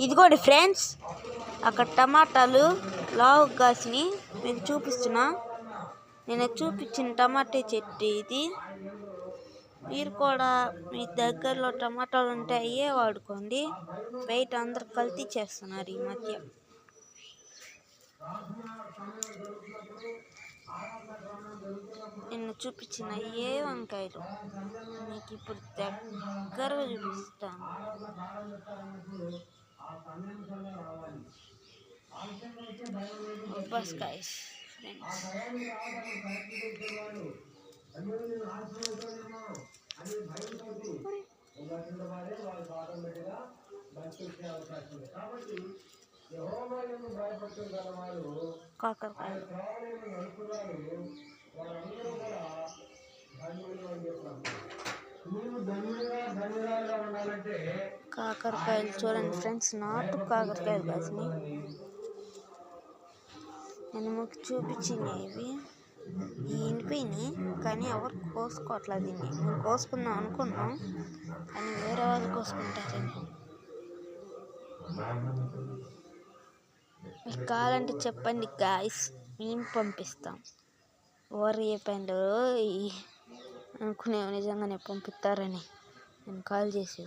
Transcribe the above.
ఇదిగోండి ఫ్రెండ్స్, అక్కడ టమాటాలు లావు కాసిని మీకు చూపిస్తున్నా. నేను చూపించిన టమాటా చెట్టు ఇది. మీరు కూడా మీ దగ్గరలో టమాటాలు ఉంటే అయ్యే వాడుకోండి. బయట అందరు కల్తీ చేస్తున్నారు ఈ మధ్య. నిన్ను చూపించిన ఏ వంకాయలు మీకు ఇప్పుడు దగ్గరగా చూపిస్తాను. బస్కాయస్ ఫ్రెండ్స్, కాకరకాయలు, కాకరకాయలు చూడండి ఫ్రెండ్స్, నాటు కాకరకాయలు కాసినాయి. నేను మీకు చూపించినవి ఎండిపోయినాయి, కానీ ఎవరు కోసుకోవట్లేదు. దీన్ని మేము కోసుకుందాం అనుకున్నాం, కానీ వేరే వాళ్ళు కోసుకుంటారని. మీకు కావాలంటే చెప్పండి గాయస్, మేము పంపిస్తాం. ఎవరు చెప్పండు అనుకునే నిజంగానే పంపిస్తారని నేను కాల్ చేసి